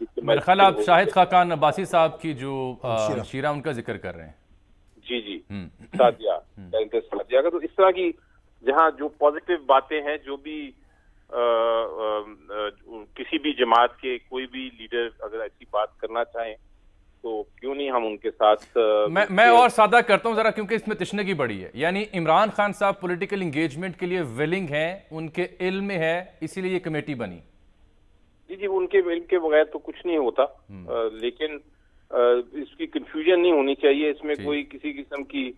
میرا خیال آپ شاہد خاقان عباسی صاحب کی جو شیرہ ان کا ذکر کر رہے ہیں. جی سعدیہ کا. تو اس طرح کی جہاں جو پازیٹیو باتیں ہیں، جو بھی کسی بھی جماعت کے کوئی بھی لیڈر اگر ایسی بات کرنا چاہیں تو کیوں نہیں ہم ان کے ساتھ. میں اور سادہ کرتا ہوں ذرا، کیونکہ اس میں تشنگی بڑی ہے. یعنی عمران خان صاحب پولیٹیکل انگیجمنٹ کے لیے ویلنگ ہیں، ان کے علم میں ہے، اسی لیے یہ کمیٹی بنی. جی ان کے علم کے بغیر تو کچھ نہیں ہوتا، لیکن اس کی کنفیوژن نہیں ہونی چاہیے. اس میں کوئی کسی قسم کی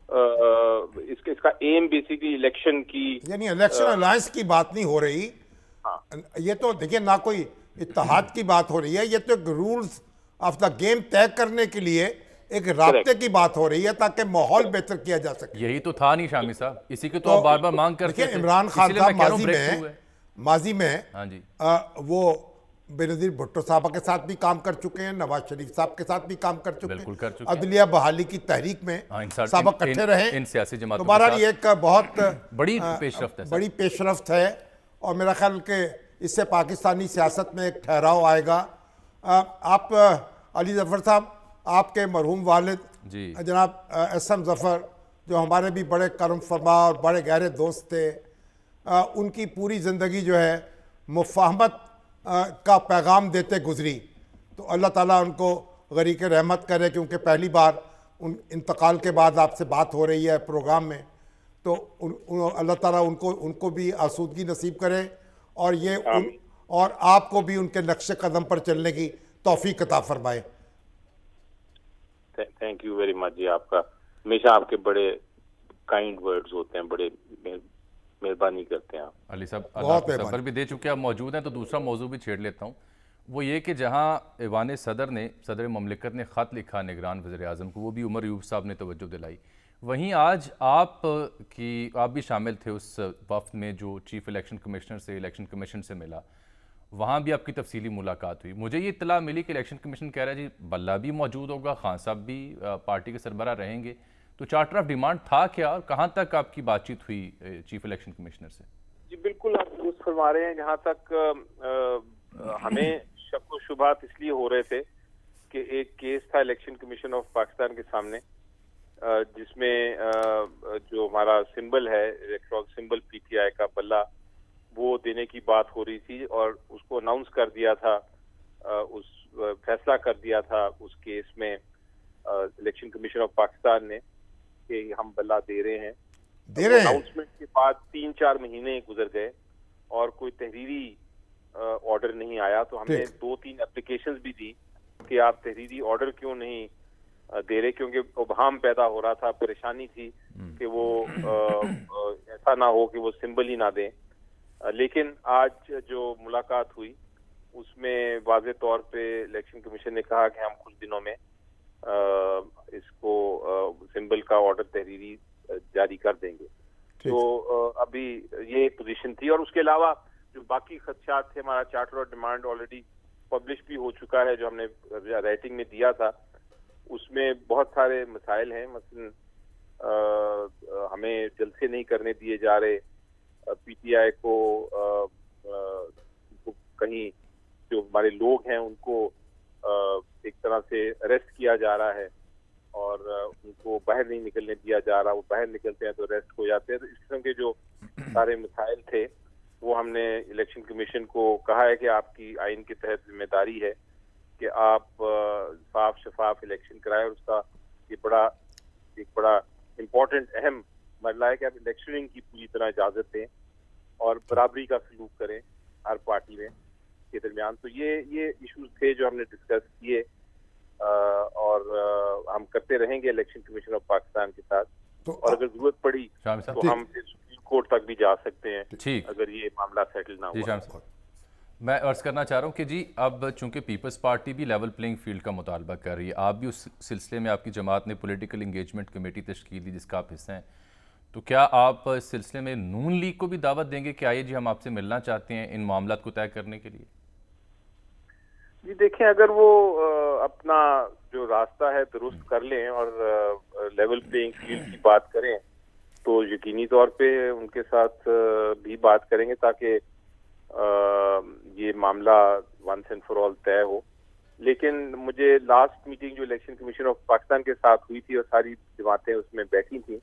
اس کا ایم بیسیکلی الیکشن کی، یعنی الیکشن الائنس کی بات نہیں ہو رہی. یہ تو دیکھیں نہ کوئی اتحاد کی بات ہو رہی ہے، یہ تو ایک رولز آف دا گیم طے کرنے کے لیے ایک رابطے کی بات ہو رہی ہے تاکہ ماحول بہتر کیا جا سکے. یہی تو تھا نہیں شامی صاحب، اسی کے تو آپ بار بار مانگ کرتے تھے. عمران خان صاحب ماضی میں وہ بینظیر بھٹو صاحبہ کے ساتھ بھی کام کر چکے ہیں، نواز شریف صاحب کے ساتھ بھی کام کر چکے ہیں، عدلیہ بحالی کی تحریک میں صاحبہ کٹھے رہے. تو بہرحال یہ ایک بہت بڑی پیش رفت ہے، اور میرا خیال کہ اس سے پاکستانی سیاست میں ایک ٹھہراؤ آئے گا. آپ علی ظفر صاحب، آپ کے مرحوم والد جناب ایس ایم ظفر، جو ہمارے بھی بڑے کرم فرما اور بڑے گہرے دوست تھے، ان کی پوری زندگی جو ہے مفاہمت کا پیغام دیتے گزری. تو اللہ تعالیٰ ان کو غریق رحمت کرے، کیونکہ پہلی بار ان انتقال کے بعد آپ سے بات ہو رہی ہے پروگرام میں. تو اللہ تعالیٰ ان کو بھی آسودگی نصیب کرے، اور اور آپ کو بھی ان کے نقش قدم پر چلنے کی توفیق عطا فرمائے. Thank you very much. جی آپ کا ہمیشہ آپ کے بڑے کائنڈ ورڈز ہوتے ہیں، بڑے مہربانی کرتے ہیں آپ. علی صاحب اللہ سفر بھی دے چکے، آپ موجود ہیں تو دوسرا موضوع بھی چھیڑ لیتا ہوں. وہ یہ کہ جہاں ایوان صدر مملکت نے خط لکھا نگران وزیر اعظم کو، وہ بھی عمر ایوب صاحب نے توجہ دلائی. وہیں آج آپ بھی شامل تھے اس وفد میں جو چیف الیکشن کمشنر سے، الیکشن کمیشن سے ملا. وہاں بھی آپ کی تفصیلی ملاقات ہوئی. مجھے یہ اطلاع ملی کہ الیکشن کمیشن کہہ رہا ہے جی بلہ بھی موجود ہوگا، خان صاحب بھی پارٹی کے سربراہ رہیں گے. تو چارٹر آف ڈیمانڈ تھا کیا، اور کہاں تک آپ کی بات چیت ہوئی چیف الیکشن کمشنر سے؟ جی بالکل آپ درست فرما رہے ہیں. جہاں تک ہمیں شک و شبہات اس لیے ہو رہے تھے کہ ایک کیس تھا الیکشن کمیشن آف پاکستان کے سامنے، جس میں جو ہمارا سمبل ہے، electoral symbol P T I کا بلہ، وہ دینے کی بات ہو رہی تھی، اور اس کو اناؤنس کر دیا تھا، فیصلہ کر دیا تھا اس کیس میں الیکشن کمیشن آف پاکستان نے کہ ہم بلہ دے رہے ہیں. اناؤنسمنٹ کے بعد 3-4 مہینے گزر گئے اور کوئی تحریری آرڈر نہیں آیا. تو ہم نے 2-3 اپلیکیشنز بھی دی کہ آپ تحریری آرڈر کیوں نہیں دے رہے، کیونکہ ابہام پیدا ہو رہا تھا، پریشانی تھی کہ وہ ایسا نہ ہو کہ وہ سمبل ہی نہ دیں. لیکن آج جو ملاقات ہوئی اس میں واضح طور پہ الیکشن کمیشن نے کہا کہ ہم کچھ دنوں میں اس کو سمبل کا آرڈر تحریری جاری کر دیں گے. تو ابھی یہ پوزیشن تھی، اور اس کے علاوہ جو باقی خدشات تھے، ہمارا charter of demand already publish بھی ہو چکا ہے، جو ہم نے رائٹنگ میں دیا تھا. اس میں بہت سارے مسائل ہیں، مثلا ہمیں جلسے نہیں کرنے دیے جا رہے، پی ٹی آئی کو کہیں جو ہمارے لوگ ہیں ان کو ایک طرح سے اریسٹ کیا جا رہا ہے، اور ان کو باہر نہیں نکلنے دیا جا رہا. وہ باہر نکلتے ہیں تو اریسٹ ہو جاتے ہیں. تو اس قسم کے جو سارے مسائل تھے وہ ہم نے الیکشن کمیشن کو کہا ہے کہ آپ کی آئین کے تحت ذمہ داری ہے کہ آپ صاف شفاف الیکشن کرائیں، اور اس کا ایک بڑا امپورٹنٹ اہم مرحلہ ہے کہ آپ الیکشننگ کی پوری طرح اجازت دیں اور برابری کا سلوک کریں ہر پارٹی میں کے درمیان. تو یہ ایشوز تھے جو ہم نے ڈسکس کیے، اور ہم کرتے رہیں گے الیکشن کمیشن آف پاکستان کے ساتھ. اور اگر ضرورت پڑی تو ہم سپریم کورٹ تک بھی جا سکتے ہیں اگر یہ معاملہ سیٹل نہ ہوا. میں عرض کرنا چاہ رہا ہوں کہ جی اب چونکہ پیپلز پارٹی بھی لیول پلینگ فیلڈ کا مطالبہ کر رہی ہے، آپ بھی اس سلسلے میں آپ کی جماعت نے پولیٹیکل انگیجمنٹ کمیٹی تشکیل دی جس کا آپ حصہ ہیں. تو کیا آپ اس سلسلے میں نون لیگ کو بھی دعوت دیں گے کہ آئیے جی ہم آپ سے ملنا چاہتے ہیں ان معاملات کو طے کرنے کے لیے؟ جی دیکھیں، اگر وہ اپنا جو راستہ ہے درست کر لیں اور لیول پلینگ فیلڈ کی بات کریں تو یقینی طور پہ ان کے ساتھ بھی بات کریں گے، تاکہ یہ معاملہ ونس اینڈ فار آل طے ہو. لیکن مجھے لاسٹ میٹنگ جو الیکشن کمیشن آف پاکستان کے ساتھ ہوئی تھی اور ساری جماعتیں اس میں بیٹھی تھیں,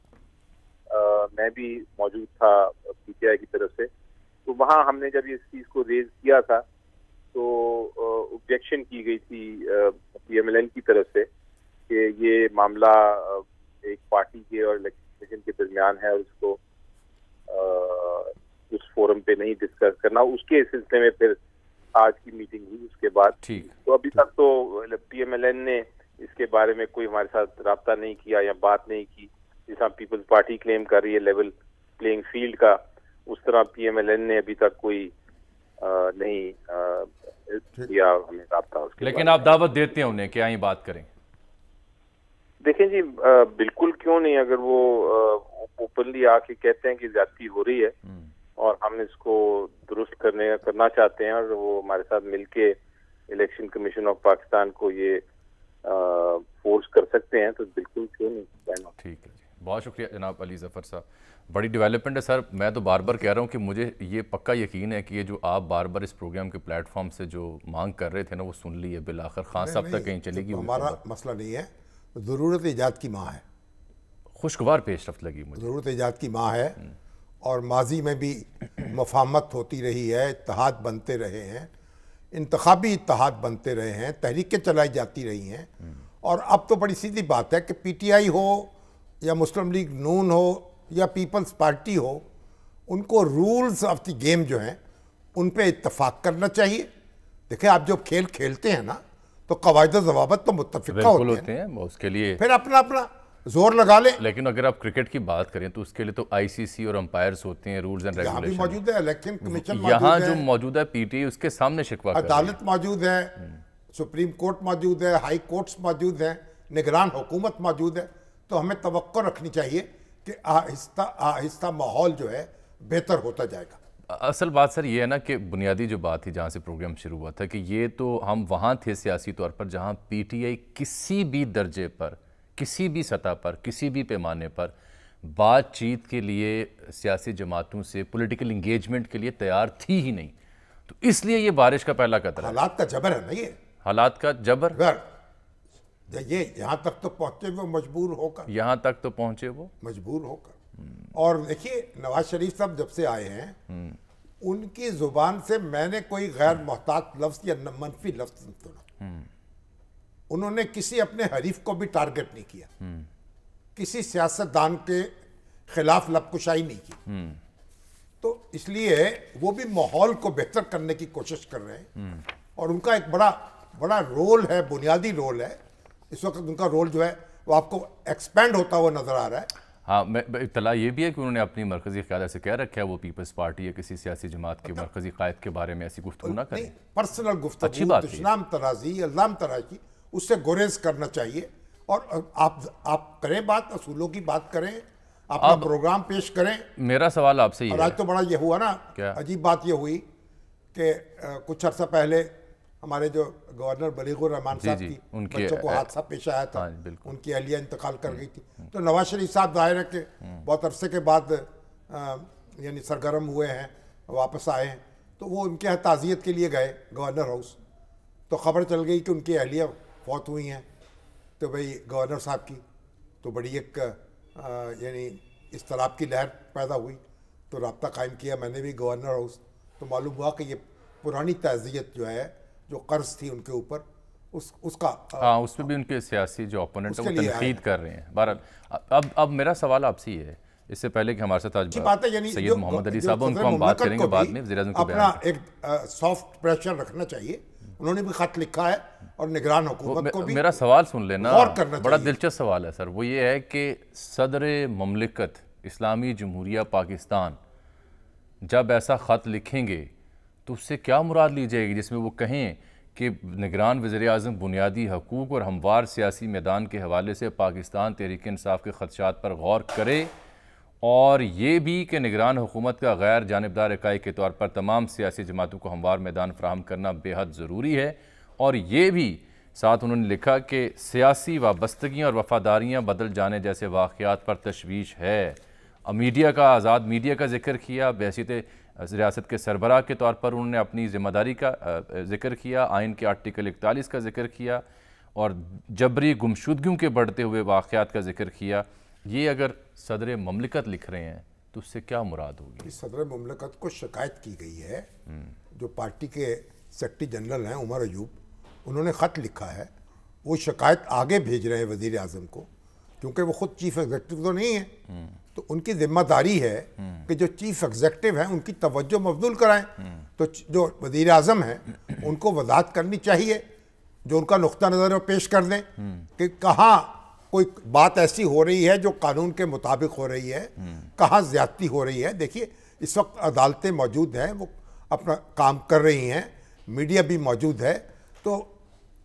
میں بھی موجود تھا پی ٹی آئی کی طرف سے, تو وہاں ہم نے جب اس چیز کو ریز کیا تھا تو اوبجیکشن کی گئی تھی پی ایم ایل این کی طرف سے کہ یہ معاملہ ایک پارٹی کے اور الیکشن کمیشن کے درمیان ہے اور اس کو اس فورم پہ نہیں ڈسکس کرنا. اس کے سلسلے میں پھر آج کی میٹنگ ہوئی اس کے بعد. تو ابھی تک تو پی ایم ایل این نے اس کے بارے میں کوئی ہمارے ساتھ رابطہ نہیں کیا یا بات نہیں کی. جس طرح پیپلز پارٹی کلیم کر رہی ہے لیول پلینگ فیلڈ کا, اس طرح پی ایم ایل این نے ابھی تک کوئی نہیں کیا ہمیں رابطہ اس کے. لیکن آپ دعوت دیتے ہیں انہیں کہ آئیں بات کریں؟ دیکھیں جی, بالکل کیوں نہیں. اگر وہ اوپنلی آ کے کہتے ہیں کہ زیادتی ہو رہی ہے اور ہم اس کو درست کرنا چاہتے ہیں اور وہ ہمارے ساتھ مل کے الیکشن کمیشن آف پاکستان کو یہ فورس کر سکتے ہیں, تو بالکل کیوں نہیں. ٹھیک ہے جی, بہت شکریہ جناب علی ظفر صاحب. بڑی ڈیولپمنٹ ہے سر. میں تو بار بار کہہ رہا ہوں کہ مجھے یہ پکا یقین ہے کہ یہ جو آپ بار بار اس پروگرام کے پلیٹ فارم سے جو مانگ کر رہے تھے نا, وہ سن لی ہے بالآخر. خان صاحب تک کہیں چلے گی. ہمارا مسئلہ نہیں ہے, ضرورت ایجاد کی ماں ہے. خوشگوار پیش رفت لگی مجھے. ضرورت ایجاد کی ماں ہے, اور ماضی میں بھی مفاہمت ہوتی رہی ہے, اتحاد بنتے رہے ہیں, انتخابی اتحاد بنتے رہے ہیں, تحریکیں چلائی جاتی رہی ہیں. اور اب تو بڑی سیدھی بات ہے کہ پی ٹی آئی ہو یا مسلم لیگ نون ہو یا پیپلز پارٹی ہو, ان کو رولز آف دی گیم جو ہیں ان پہ اتفاق کرنا چاہیے. دیکھیں آپ جب کھیل کھیلتے ہیں نا تو قواعد و ضوابط تو متفقہ ہوتے ہیں, اس کے لیے پھر اپنا زور لگا لیں. لیکن اگر آپ کرکٹ کی بات کریں تو اس کے لیے تو آئی سی سی اور امپائرز ہوتے ہیں, رولز اینڈ یہاں بھی ریگولیشن موجود ہے, الیکشن کمیشن موجود یہاں ہے, جو موجود ہے پی ٹی آئی اس کے سامنے شکوہ کر رہی ہے, عدالت موجود ہے, سپریم کورٹ موجود ہے, ہائی کورٹس موجود ہیں, نگران حکومت موجود ہے. تو ہمیں توقع رکھنی چاہیے کہ آہستہ آہستہ ماحول جو ہے بہتر ہوتا جائے گا. اصل بات سر یہ ہے نا کہ بنیادی جو بات تھی جہاں سے پروگرام شروع ہوا تھا کہ یہ تو ہم وہاں تھے سیاسی طور پر جہاں پی ٹی آئی کسی بھی درجے پر, کسی بھی سطح پر, کسی بھی پیمانے پر بات چیت کے لیے سیاسی جماعتوں سے پولیٹیکل انگیجمنٹ کے لیے تیار تھی ہی نہیں. تو اس لیے یہ بارش کا پہلا قطرہ ہے. حالات کا جبر ہے نا, یہ حالات کا جبر, یہ یہاں تک تو پہنچے وہ مجبور ہو کر, یہاں تک تو پہنچے وہ مجبور ہو کر. اور دیکھیے نواز شریف صاحب جب سے آئے ہیں ان کی زبان سے میں نے کوئی غیر محتاط لفظ یا منفی لفظ نہیں سنا. انہوں نے کسی اپنے حریف کو بھی ٹارگٹ نہیں کیا, کسی سیاستدان کے خلاف لب کشائی نہیں کی. تو اس لیے وہ بھی ماحول کو بہتر کرنے کی کوشش کر رہے ہیں, اور ان کا ایک بڑا رول ہے, بنیادی رول ہے. اس وقت ان کا رول جو ہے وہ آپ کو ایکسپینڈ ہوتا ہوا نظر آ رہا ہے. ہاں, اطلاع یہ بھی ہے کہ انہوں نے اپنی مرکزی قیادت سے کہہ رکھا ہے وہ پیپلز پارٹی یا کسی سیاسی جماعت کے مرکزی قائد کے بارے میں ایسی گفتگو نہ کریں. پرسنل گفتگو, دشنام ترازی, الزام تراشی, اس سے گریز کرنا چاہیے. اور آپ کریں بات, اصولوں کی بات کریں, اپنا پروگرام پیش کریں. میرا سوال آپ سے یہ ہے, اور آج تو بڑا یہ ہوا نا, عجیب بات یہ ہوئی کہ کچھ عرصہ پہلے ہمارے جو گورنر بلیغ الرحمان صاحب کی بچوں کو حادثہ پیش آیا تھا, ان کی اہلیہ انتقال کر گئی تھی. تو نواز شریف صاحب ظاہر ہے کہ بہت عرصے کے بعد یعنی سرگرم ہوئے ہیں, واپس آئے ہیں, تو وہ ان کے یہاں تعزیت کے لیے گئے گورنر ہاؤس. تو خبر چل گئی کہ ان کی اہلیہ فوت ہوئی ہیں. تو بھئی گورنر صاحب کی تو بڑی ایک یعنی اضطراب کی لہر پیدا ہوئی. تو رابطہ قائم کیا میں نے بھی گورنر ہاؤس. تو معلوم ہوا کہ یہ پرانی تعزیت جو ہے, جو قرض تھی ان کے اوپر, اس کا ہاں اس پہ بھی ان کے سیاسی جو اپوننٹ ہیں وہ تنقید کر رہے ہیں. بہرحال اب میرا سوال آپ سے یہ ہے, اس سے پہلے کہ ہمارے ساتھ آج سید محمد علی صاحب ان کو ہم بات کریں گے بعد میں, وزیر اعظم کو اپنا ایک سافٹ پریشر رکھنا چاہیے. انہوں نے بھی خط لکھا ہے اور نگران حکومت کو بھی. میرا سوال سن لینا, بڑا دلچسپ سوال ہے سر. وہ یہ ہے کہ صدر مملکت اسلامی جمہوریہ پاکستان جب ایسا خط لکھیں گے تو اس سے کیا مراد لی جائے گی, جس میں وہ کہیں کہ نگران وزیر اعظم بنیادی حقوق اور ہموار سیاسی میدان کے حوالے سے پاکستان تحریک انصاف کے خدشات پر غور کرے, اور یہ بھی کہ نگران حکومت کا غیر جانبدار اکائی کے طور پر تمام سیاسی جماعتوں کو ہموار میدان فراہم کرنا بے حد ضروری ہے, اور یہ بھی ساتھ انہوں نے لکھا کہ سیاسی وابستگیاں اور وفاداریاں بدل جانے جیسے واقعات پر تشویش ہے. میڈیا کا, آزاد میڈیا کا ذکر کیا, بحیثیت ریاست کے سربراہ کے طور پر انہوں نے اپنی ذمہ داری کا ذکر کیا، آئین کے آرٹیکل 41 کا ذکر کیا اور جبری گمشدگیوں کے بڑھتے ہوئے واقعات کا ذکر کیا۔ یہ اگر صدر مملکت لکھ رہے ہیں تو اس سے کیا مراد ہوگی؟ صدر مملکت کو شکایت کی گئی ہے، جو پارٹی کے سیکرٹری جنرل ہیں عمر ایوب، انہوں نے خط لکھا ہے، وہ شکایت آگے بھیج رہے ہیں وزیر اعظم کو، کیونکہ وہ خود چیف ایگزیکٹو تو نہیں ہیں، تو ان کی ذمہ داری ہے کہ جو چیف ایگزیکٹو ہیں ان کی توجہ مبذول کرائیں۔ تو جو وزیر اعظم ہیں ان کو وضاحت کرنی چاہیے، جو ان کا نقطہ نظر ہے پیش کر دیں کہ کہاں کوئی بات ایسی ہو رہی ہے جو قانون کے مطابق ہو رہی ہے، کہاں زیادتی ہو رہی ہے۔ دیکھیے اس وقت عدالتیں موجود ہیں، وہ اپنا کام کر رہی ہیں، میڈیا بھی موجود ہے، تو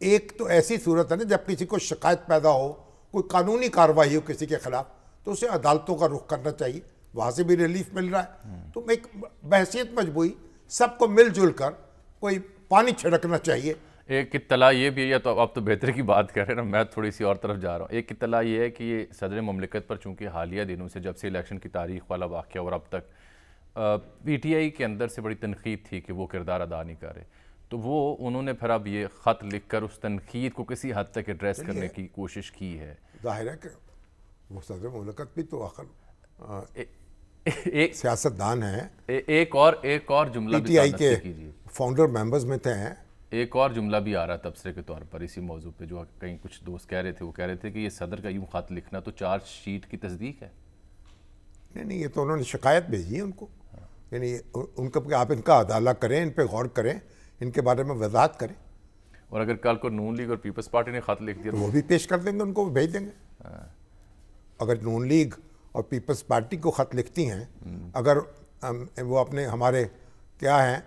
ایک تو ایسی صورت ہے نا جب کسی کو شکایت پیدا ہو، کوئی قانونی کارروائی ہو کسی کے خلاف، تو اسے عدالتوں کا رخ کرنا چاہیے، وہاں سے بھی ریلیف مل رہا ہے۔ تو ایک بحثیت مجموعی سب کو مل جل کر کوئی پانی چھڑکنا چاہیے۔ ایک اطلاع یہ بھی ہے، تو اب تو بہتر کی بات کر رہے ہیں نا، میں تھوڑی سی اور طرف جا رہا ہوں۔ ایک اطلاع یہ ہے کہ یہ صدر مملکت پر چونکہ حالیہ دنوں سے جب سے الیکشن کی تاریخ والا واقعہ اور اب تک پی ٹی آئی کے اندر سے بڑی تنقید تھی کہ وہ کردار ادا نہیں کر رہے، تو وہ انہوں نے پھر اب یہ خط لکھ کر اس تنقید کو کسی حد تک ایڈریس کرنے کی کوشش کی ہے۔ ظاہر ہے کہ وہ صدر مملکت بھی تو آخر سیاستدان ہیں، ایک اور جملہ پی ٹی آئی کے فاؤنڈر ممبرز میں تھے ہیں۔ ایک اور جملہ بھی آ رہا تبصرے کے طور پر اسی موضوع پہ، جو کہیں کچھ دوست کہہ رہے تھے، وہ کہہ رہے تھے کہ یہ صدر کا یوں خط لکھنا تو چارج شیٹ کی تصدیق ہے۔ نہیں، یہ تو انہوں نے شکایت بھیجی ہے ان کو، یعنی ان کو کہ آپ ان کا ادالہ کریں، ان پہ غور کریں، ان کے بارے میں وضاحت کریں۔ اور اگر کل کو نون لیگ اور پیپلز پارٹی نے خط لکھ دیا تو وہ بھی پیش کر دیں گے، ان کو بھیج دیں گے۔ اگر نون لیگ اور پیپلز پارٹی کو خط لکھتی ہیں، اگر وہ اپنے ہمارے کیا ہیں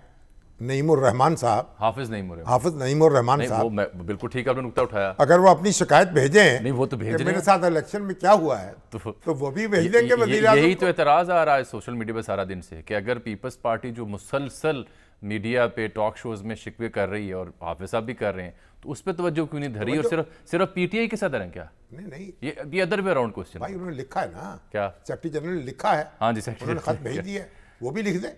نعیم الرحمان صاحب، حافظ نعیم الرحمان صاحب، بالکل ٹھیک آپ نے نقطہ اٹھایا، اگر وہ اپنی شکایت بھیجیں نہیں وہ تو بھیج رہے میرے ساتھ الیکشن میں کیا ہوا ہے، تو وہ بھی بھیج دیں گے وزیر اعظم۔ یہی تو اعتراض آ رہا ہے سوشل میڈیا پہ سارا دن سے کہ اگر پیپلز پارٹی جو مسلسل میڈیا پہ ٹاک شوز میں شکوے کر رہی ہے اور حافظ صاحب بھی کر رہے ہیں، تو اس پہ توجہ کیوں نہیں دھری اور صرف پی ٹی آئی کے صدر ہیں کیا؟ نہیں، یہ ادر وے اراؤنڈ کوسچن بھائی انہوں نے لکھا ہے نا، کیا سیکرٹری جنرل نے لکھا ہے، ہاں جی انہوں نے خط بھیج دیا ہے، وہ بھی لکھ دیں،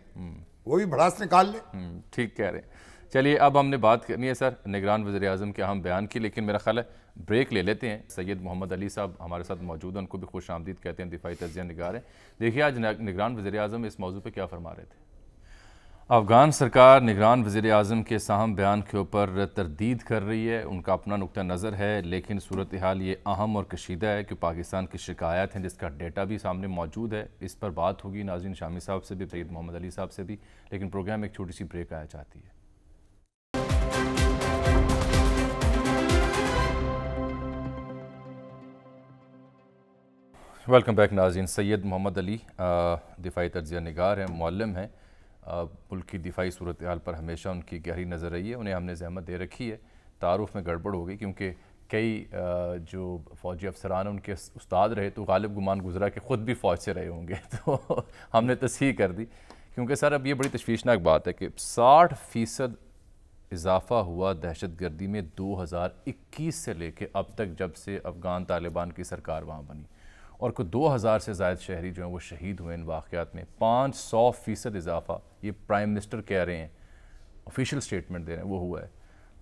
وہ بھی بھڑاس نکال لیں۔ ٹھیک کہہ رہے ہیں۔ چلیے اب ہم نے بات کرنی ہے سر نگران وزیر اعظم کے اہم بیان کی، لیکن میرا خیال ہے بریک لے لیتے ہیں۔ سید محمد علی صاحب ہمارے ساتھ موجود ہیں، ان کو بھی خوش آمدید کہتے ہیں، دفاعی تجزیہ نگار ہیں۔ دیکھیے آج نگران وزیر اعظم اس موضوع پہ کیا فرما رہے تھے۔ افغان سرکار نگران وزیر اعظم کے اہم بیان کے اوپر تردید کر رہی ہے، ان کا اپنا نقطہ نظر ہے، لیکن صورتحال یہ اہم اور کشیدہ ہے کہ پاکستان کی شکایات ہیں جس کا ڈیٹا بھی سامنے موجود ہے۔ اس پر بات ہوگی ناظرین شامی صاحب سے بھی، سید محمد علی صاحب سے بھی، لیکن پروگرام ایک چھوٹی سی بریک آیا چاہتی ہے۔ ویلکم بیک ناظرین۔ سید محمد علی دفاعی تجزیہ نگار ہیں، معلم ہیں، ملک کی دفاعی صورتحال پر ہمیشہ ان کی گہری نظر رہی ہے، انہیں ہم نے زحمت دے رکھی ہے۔ تعارف میں گڑبڑ ہو گئی کیونکہ کئی جو فوجی افسران ان کے استاد رہے تو غالب گمان گزرا کہ خود بھی فوج سے رہے ہوں گے، تو ہم نے تصحیح کر دی کیونکہ سر اب یہ بڑی تشویشناک بات ہے کہ 60% اضافہ ہوا دہشت گردی میں 2021 سے لے کے اب تک، جب سے افغان طالبان کی سرکار وہاں بنی، اور کوئی 2000 سے زائد شہری جو ہیں وہ شہید ہوئے ان واقعات میں۔ 500% اضافہ، یہ پرائم منسٹر کہہ رہے ہیں، آفیشیل سٹیٹمنٹ دے رہے ہیں، وہ ہوا ہے۔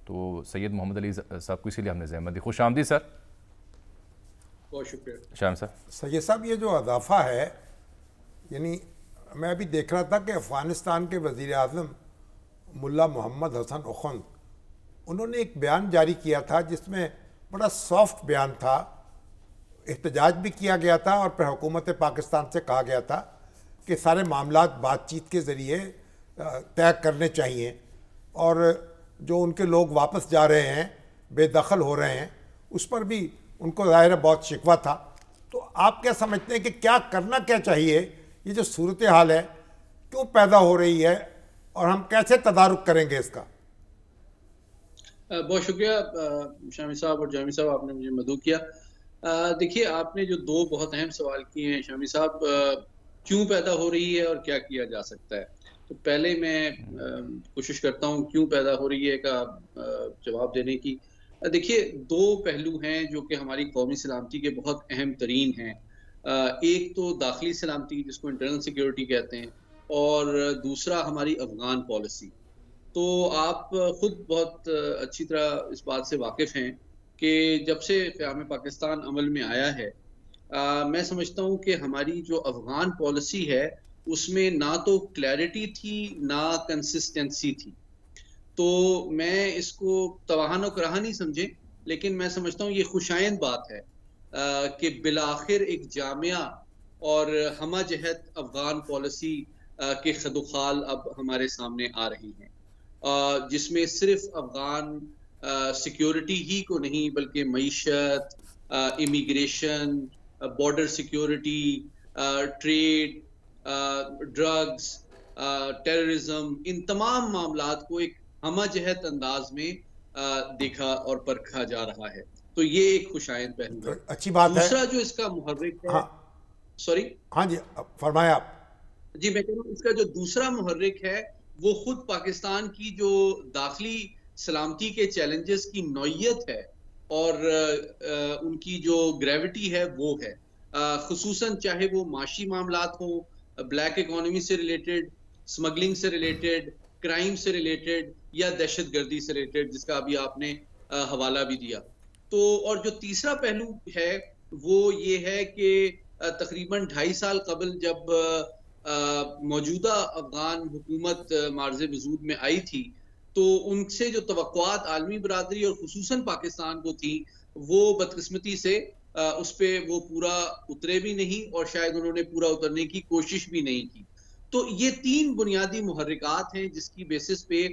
تو سید محمد علی صاحب کو اسی لیے ہم نے زحمت دی۔ خوش آمدید سر۔ بہت شکریہ شام صاحب۔ سید صاحب یہ جو اضافہ ہے، یعنی میں ابھی دیکھ رہا تھا کہ افغانستان کے وزیر اعظم ملا محمد حسن اخند، انہوں نے ایک بیان جاری کیا تھا جس میں بڑا سافٹ بیان تھا، احتجاج بھی کیا گیا تھا اور پھر حکومت پاکستان سے کہا گیا تھا کہ سارے معاملات بات چیت کے ذریعے طے کرنے چاہیے، اور جو ان کے لوگ واپس جا رہے ہیں، بے دخل ہو رہے ہیں، اس پر بھی ان کو ظاہر ہے بہت شکوہ تھا۔ تو آپ کیا سمجھتے ہیں کہ کیا کرنا کیا چاہیے؟ یہ جو صورتحال ہے کیوں پیدا ہو رہی ہے اور ہم کیسے تدارک کریں گے اس کا؟ بہت شکریہ شامی صاحب اور جامی صاحب، آپ نے مجھے مدعو کیا۔ دیکھیے آپ نے جو دو بہت اہم سوال کیے ہیں شامی صاحب، کیوں پیدا ہو رہی ہے اور کیا کیا جا سکتا ہے، تو پہلے میں کوشش کرتا ہوں کیوں پیدا ہو رہی ہے کا جواب دینے کی۔ دیکھیے دو پہلو ہیں جو کہ ہماری قومی سلامتی کے بہت اہم ترین ہیں۔ ایک تو داخلی سلامتی جس کو انٹرنل سیکیورٹی کہتے ہیں، اور دوسرا ہماری افغان پالیسی. تو آپ خود بہت اچھی طرح اس بات سے واقف ہیں کہ جب سے قیام پاکستان عمل میں آیا ہے میں سمجھتا ہوں کہ ہماری جو افغان پالیسی ہے اس میں نہ تو کلیئرٹی تھی نہ کنسسٹنسی تھی. تو میں اس کو توہان و کراہ نہیں سمجھیں، لیکن میں سمجھتا ہوں یہ خوشائند بات ہے کہ بالآخر ایک جامعہ اور ہمہ جہت افغان پالیسی کے خدوخال اب ہمارے سامنے آ رہی ہیں، جس میں صرف افغان سیکیورٹی ہی کو نہیں بلکہ معیشت، immigration, border security, trade, drugs, terrorism, ان تمام معاملات کو ایک ہمہ جہت انداز میں دیکھا اور پرکھا جا رہا ہے. تو یہ ایک خوشائند پہلو ہے. اچھی بات ہے. دوسرا جو اس کا محرک ہے، سوری ہاں جی فرمائیں آپ. جی میں کہہ رہا ہوں اس کا جو دوسرا محرک ہے وہ خود پاکستان کی جو داخلی سلامتی کے چیلنجز کی نوعیت ہے اور ان کی جو گریوٹی ہے وہ ہے، خصوصاً چاہے وہ معاشی معاملات ہوں، بلیک اکانومی سے ریلیٹڈ، سمگلنگ سے ریلیٹڈ، کرائم سے ریلیٹڈ یا دہشت گردی سے ریلیٹڈ، جس کا ابھی آپ نے حوالہ بھی دیا. تو اور جو تیسرا پہلو ہے وہ یہ ہے کہ تقریباً 2.5 سال قبل جب موجودہ افغان حکومت معرض وجود میں آئی تھی تو ان سے جو توقعات عالمی برادری اور خصوصاً پاکستان کو تھی وہ بدقسمتی سے اس پہ وہ پورا اترے بھی نہیں اور شاید انہوں نے پورا اترنے کی کوشش بھی نہیں کی. تو یہ 3 بنیادی محرکات ہیں جس کی بیسس پہ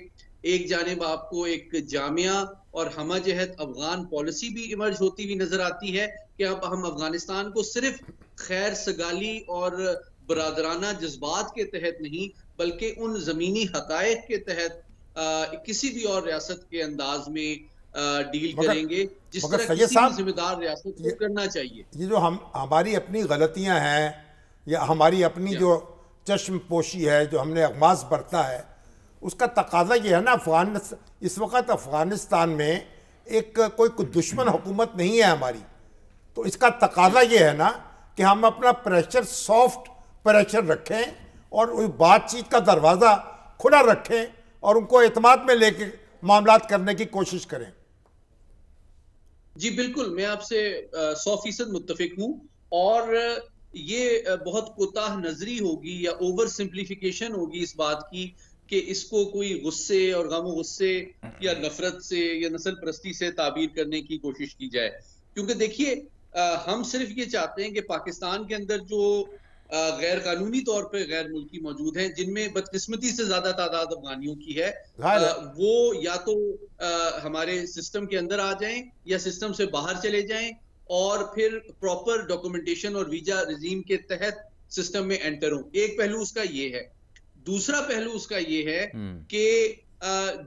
ایک جانب آپ کو ایک جامعہ اور ہمہ جہت افغان پالیسی بھی ایمرج ہوتی ہوئی نظر آتی ہے کہ اب ہم افغانستان کو صرف خیر سگالی اور برادرانہ جذبات کے تحت نہیں بلکہ ان زمینی حقائق کے تحت کسی بھی اور ریاست کے انداز میں ڈیل کریں گے جس طرح کسی بھی ذمہ دار ریاست کو کرنا چاہیے. یہ جو ہماری اپنی غلطیاں ہیں یا ہماری اپنی جو چشم پوشی ہے جو ہم نے اغماس برتا ہے اس کا تقاضا یہ ہے نا، اس وقت افغانستان میں ایک کوئی دشمن حکومت نہیں ہے ہماری، تو اس کا تقاضا یہ ہے نا کہ ہم اپنا پریشر سافٹ پریشر رکھیں اور بات چیت کا دروازہ کھلا رکھیں اور ان کو اعتماد میں لے کے معاملات کرنے کی کوشش کریں. جی بالکل، میں آپ سے 100% متفق ہوں، اور یہ بہت کوتاہ نظری ہوگی یا اوور سمپلیفیکیشن ہوگی اس بات کی کہ اس کو کوئی غصے اور غم و غصے یا نفرت سے یا نسل پرستی سے تعبیر کرنے کی کوشش کی جائے. کیونکہ دیکھیے ہم صرف یہ چاہتے ہیں کہ پاکستان کے اندر جو غیر قانونی طور پہ غیر ملکی موجود ہیں جن میں بدقسمتی سے زیادہ تعداد افغانیوں کی ہے، وہ یا تو ہمارے سسٹم کے اندر آ جائیں یا سسٹم سے باہر چلے جائیں اور پھر پراپر ڈاکومنٹیشن اور ویزا رجیم کے تحت سسٹم میں انٹر ہوں. ایک پہلو اس کا یہ ہے. دوسرا پہلو اس کا یہ ہے کہ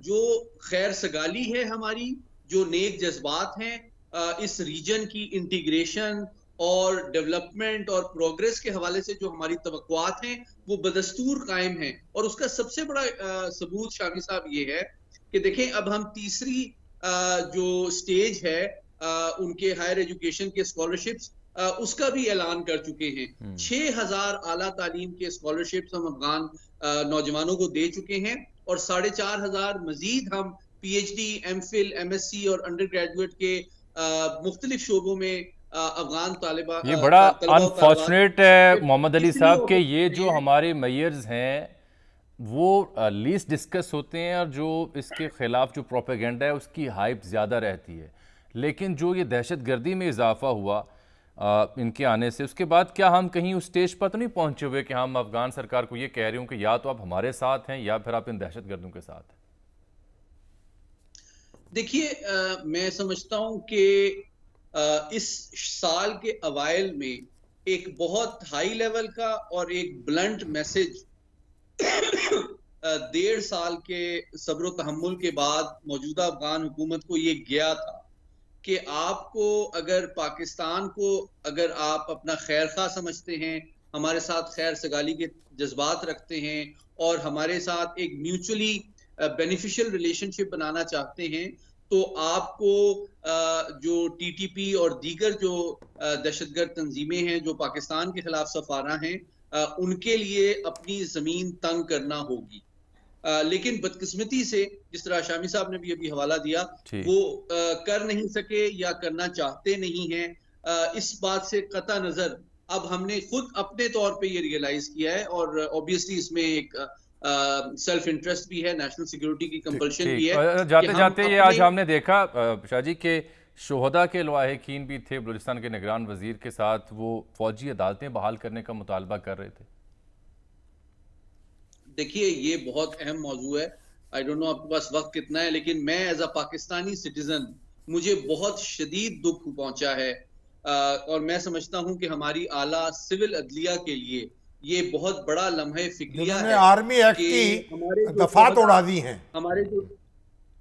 جو خیر سگالی ہے ہماری، جو نیک جذبات ہیں، اس ریجن کی انٹیگریشن اور ڈیولپمنٹ اور پروگریس کے حوالے سے جو ہماری توقعات ہیں وہ بدستور قائم ہیں. اور اس کا سب سے بڑا ثبوت شامی صاحب یہ ہے کہ دیکھیں اب ہم تیسری جو سٹیج ہے ان کے ہائر ایجوکیشن کے اسکالرشپس اس کا بھی اعلان کر چکے ہیں. 6000 اعلیٰ تعلیم کے اسکالرشپس ہم افغان نوجوانوں کو دے چکے ہیں اور 4500 مزید ہم P H D, M Phil, M S C اور انڈر گریجویٹ کے مختلف شوبوں میں افغان طالبہ. یہ بڑا انفارچونیٹ ہے محمد علی صاحب کہ یہ جو ہمارے میئرز ہیں وہ لیسٹ ڈسکس ہوتے ہیں اور جو اس کے خلاف جو پروپیگنڈا ہے اس کی ہائپ زیادہ رہتی ہے. لیکن جو یہ دہشت گردی میں اضافہ ہوا ان کے آنے سے، اس کے بعد کیا ہم کہیں اس سٹیج پر تو نہیں پہنچے ہوئے کہ ہم افغان سرکار کو یہ کہہ رہے ہوں کہ یا تو آپ ہمارے ساتھ ہیں یا پھر آپ ان دہشت گردوں کے ساتھ ہیں؟ دیکھیے میں سمجھتا ہوں کہ اس سال کے اوائل میں ایک بہت ہائی لیول کا اور ایک بلنٹ میسج 1.5 سال کے صبر و تحمل کے بعد موجودہ افغان حکومت کو یہ گیا تھا کہ آپ کو اگر پاکستان کو اگر آپ اپنا خیر خواہ سمجھتے ہیں، ہمارے ساتھ خیر سگالی کے جذبات رکھتے ہیں اور ہمارے ساتھ ایک میوچولی بینیفیشل ریلیشن شپ بنانا چاہتے ہیں، تو آپ کو جو ٹی ٹی پی اور دیگر جو دہشت گرد تنظیمیں ہیں جو پاکستان کے خلاف سفارہ ہیں ان کے لیے اپنی زمین تنگ کرنا ہوگی. لیکن بدقسمتی سے جس طرح شامی صاحب نے بھی ابھی حوالہ دیا وہ کر نہیں سکے یا کرنا چاہتے نہیں ہیں. اس بات سے قطع نظر اب ہم نے خود اپنے طور پہ یہ ریئلائز کیا ہے اور اوبیسلی اس میں ایک سیلف انٹرسٹ بھی ہے, نیشنل سیکیورٹی کی کمپلشن بھی ہے. جاتے جاتے یہ آج ہم نے دیکھا شاہ جی کہ شہداء کے لواحقین بھی تھے, بلوچستان کے نگران وزیر کے ساتھ وہ فوجی عدالتیں بحال کرنے کا مطالبہ کر رہے تھے. دیکھیے یہ بہت اہم موضوع ہے. آئی ڈونٹ نو آپ کے پاس وقت کتنا ہے, لیکن میں ایز اے پاکستانی سٹیزن مجھے بہت شدید دکھ پہنچا ہے اور میں سمجھتا ہوں کہ ہماری اعلیٰ سول عدلیہ کے لیے یہ بہت بڑا لمحہ فکریہ ہے. آرمی ایکٹ کی دفعات اڑا دی ہیں ہمارے جو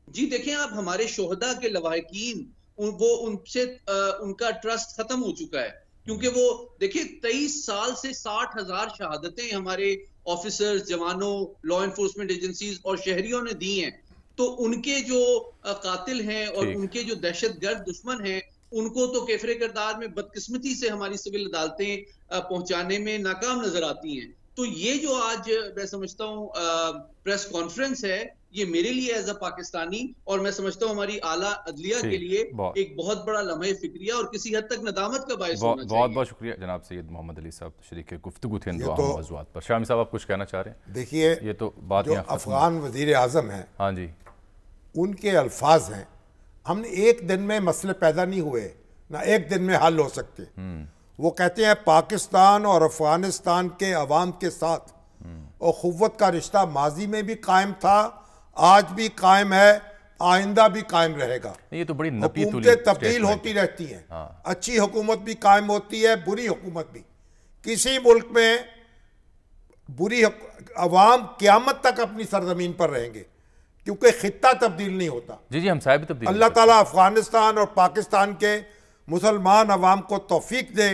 جی دیکھیں آپ, ہمارے شہداء کے لواحقین وہ ان سے ان کا ٹرسٹ ختم ہو چکا ہے, کیونکہ وہ دیکھیں 23 سال سے 60,000 شہادتیں ہمارے آفیسرز, جوانوں, لا انفورسمنٹ ایجنسیز اور شہریوں نے دی ہیں. تو ان کے جو قاتل ہیں اور ان کے جو دہشت گرد دشمن ہیں ان کو تو کیفر کردار میں بدقسمتی سے ہماری سول عدالتیں پہنچانے میں ناکام نظر آتی ہیں. تو یہ جو آج میں سمجھتا ہوں پریس کانفرنس ہے, یہ میرے لیے ایز اے پاکستانی اور میں سمجھتا ہوں ہماری اعلیٰ عدلیہ کے لیے ایک بہت بڑا لمحہ فکریہ اور کسی حد تک ندامت کا باعث ہونا چاہیے. بہت بہت شکریہ جناب سید محمد علی صاحب شریک گفتگو تھے ان دو اہم موضوعات پر. شامی صاحب آپ کچھ کہنا چاہ رہے ہیں؟ دیکھیے یہ تو بات جو افغان وزیر اعظم ہیں, ہاں جی, ان کے الفاظ ہیں ہم نے ایک دن میں مسئلے پیدا نہیں ہوئے, نہ ایک دن میں حل ہو سکتے. وہ کہتے ہیں پاکستان اور افغانستان کے عوام کے ساتھ اخوت کا رشتہ ماضی میں بھی قائم تھا, آج بھی قائم ہے, آئندہ بھی قائم رہے گا. یہ تو بڑی نپی تلی حکومتیں تبدیل ہوتی رہتی ہیں, اچھی حکومت بھی قائم ہوتی ہے, بری حکومت بھی. کسی ملک میں بری عوام قیامت تک اپنی سرزمین پر رہیں گے کیونکہ خطہ تبدیل نہیں ہوتا. جی ہمسائے بھی تبدیل. اللہ تعالیٰ افغانستان اور پاکستان کے مسلمان عوام کو توفیق دے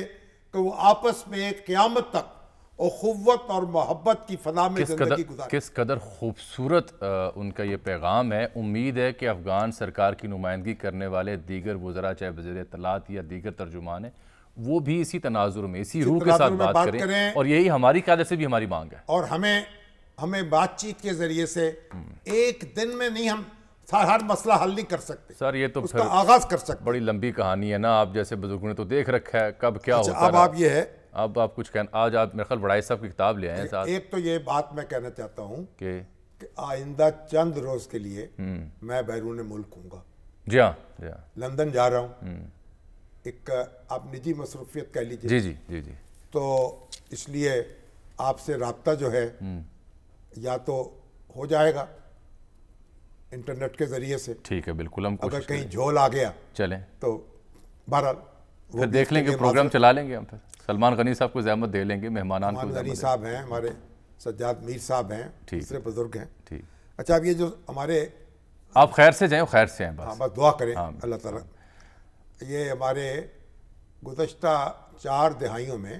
کہ وہ آپس میں قیامت تک اخوت اور محبت کی فضا میں زندگی گزارے. کس قدر خوبصورت ان کا یہ پیغام ہے. امید ہے کہ افغان سرکار کی نمائندگی کرنے والے دیگر وزراء, چاہے وزیر اطلاعات یا دیگر ترجمان ہیں, وہ بھی اسی تناظر میں اسی روح کے ساتھ بات کریں, اور یہی ہماری قیادت سے بھی ہماری مانگ ہے. اور ہمیں بات چیت کے ذریعے سے ایک دن میں نہیں ہم ہر مسئلہ حل نہیں کر سکتے سر, یہ تو اس کا آغاز کر سکتے. بڑی لمبی کہانی ہے نا, آپ جیسے بزرگوں نے تو دیکھ رکھا ہے کب کیا ہوتا ہے. اب آپ یہ ہے, اب آپ کچھ کہنا, آج آپ میرے خیال بڑائی صاحب کی کتاب لے آئے ہیں ساتھ. ایک تو یہ بات میں کہنا چاہتا ہوں کہ آئندہ چند روز کے لیے میں بیرون ملک ہوں گا. جی ہاں, لندن جا رہا ہوں, ایک آپ نجی مصروفیت کہہ لیجیے. جی جی جی. تو اس لیے آپ سے رابطہ جو ہے یا تو ہو جائے گا انٹرنیٹ کے ذریعے سے. ٹھیک ہے, بالکل. ہم اگر کہیں جھول آ گیا چلیں تو بہرحال پھر دیکھ لیں گے, پروگرام چلا لیں گے ہم. پھر سلمان غنی صاحب کو زحمت دے لیں گے, مہمانان کو. سلمان غنی صاحب ہیں ہمارے, سجاد میر صاحب ہیں, دوسرے بزرگ ہیں. ٹھیک. اچھا, اب یہ جو ہمارے آپ خیر سے جائیں, خیر سے ہیں بس دعا کریں اللہ تعالیٰ. یہ ہمارے گزشتہ 4 دہائیوں میں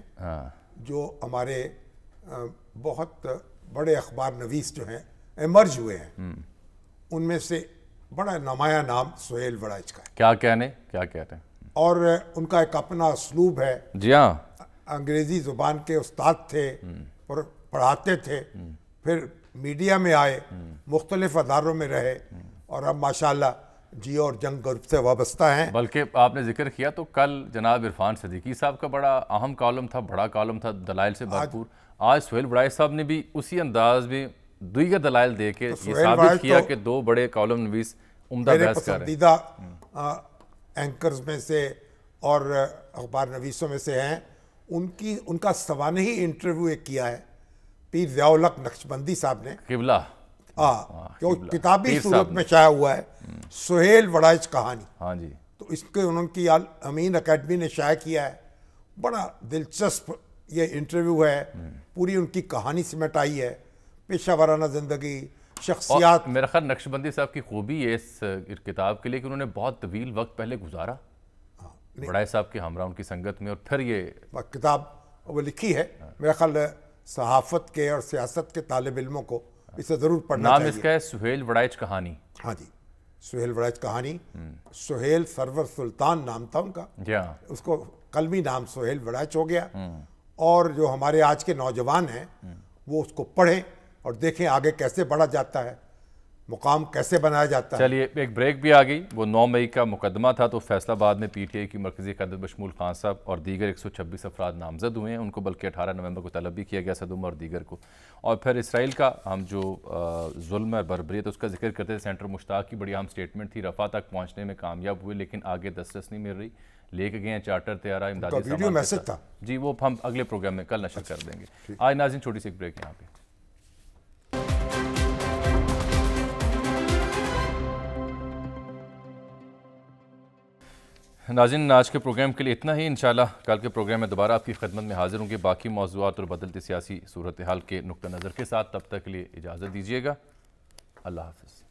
جو ہمارے بہت بڑے اخبار نویس جو ہیں ایمرج ہوئے ہیں, ان میں سے بڑا نمایاں نام سہیل وڑائچ کا ہے. کیا کہتے ہیں, اور ان کا ایک اپنا اسلوب ہے. جی ہاں, انگریزی زبان کے استاد تھے, پڑھاتے تھے, پھر میڈیا میں آئے, مختلف اداروں میں رہے, اور اب ماشاءاللہ جیو اور جنگ گروپ سے وابستہ ہیں. بلکہ آپ نے ذکر کیا تو کل جناب عرفان صدیقی صاحب کا بڑا اہم کالم تھا, بڑا کالم تھا, دلائل سے بھرپور. آج سہیل وڑائچ صاحب نے بھی اسی انداز میں دیگر دلائل دے کے یہ ثابت کیا کہ 2 بڑے کالم نویس عمدہ بحث کر رہے ہیں. میرے پسندیدہ اینکرز میں سے اور اخبار نویسوں میں سے ہیں. ان کا سوانحی انٹرویو ایک کیا ہے پیر ضیاء الحق نقشبندی صاحب نے, قبلہ, جو کتابی صورت میں شائع ہوا ہے, سہیل وڑائچ کہانی. ہاں جی. تو اس کے انہوں کی امین اکیڈمی نے شائع کیا ہے. بڑا دلچسپ یہ انٹرویو ہے, پوری ان کی کہانی سمیٹ آئی ہے, پیشہ ورانہ زندگی, شخصیات. میرا خیال نقشبندی صاحب کی خوبی ہے اس کتاب کے لیے کہ انہوں نے بہت طویل وقت پہلے گزارا وڑائچ صاحب کے ہمراہ ان کی سنگت میں, اور پھر یہ کتاب وہ لکھی ہے. میرا خیال صحافت کے اور سیاست کے طالب علموں کو اسے ضرور پڑھنا چاہیے. نام اس کا ہے سہیل وڑائچ کہانی. ہاں جی, سہیل وڑائچ کہانی. سہیل سرور سلطان نام تھا ان کا, جی ہاں, اس کو قلمی نام سہیل وڑائچ ہو گیا. اور جو ہمارے آج کے نوجوان ہیں وہ اس کو پڑھیں اور دیکھیں آگے کیسے بڑھا جاتا ہے، مقام کیسے بنایا جاتا ہے۔ چلیے ایک بریک بھی آ گئی، وہ 9 مئی کا مقدمہ تھا تو فیصل آباد میں پی ٹی آئی کی مرکزی قیادت بشمول خان صاحب اور دیگر 126 افراد نامزد ہوئے ہیں، ان کو بلکہ 18 نومبر کو طلب بھی کیا گیا صدم اور دیگر کو۔ اور پھر اسرائیل کا ہم جو ظلم ہے بربریت اس کا ذکر کرتے تھے، سینٹر مشتاق کی بڑی اہم سٹیٹمنٹ تھی، رفح تک پہنچنے میں کامیاب ہوئے لیکن آگے دسترس نہیں مل رہی، لے کے گئے ہیں چارٹر طیارہ امدادی سامان ویڈیو میسج تھا جی، وہ ہم اگلے پروگرام میں کل نشر کر دیں گے۔ آج ناظرین چھوٹی سی ایک بریک یہاں پہ۔ ناظرین آج کے پروگرام کے لیے اتنا ہی، انشاءاللہ کل کے پروگرام میں دوبارہ آپ کی خدمت میں حاضر ہوں گے باقی موضوعات اور بدلتی سیاسی صورتحال کے نقطہ نظر کے ساتھ۔ تب تک کے لیے اجازت دیجیے گا، اللہ حافظ۔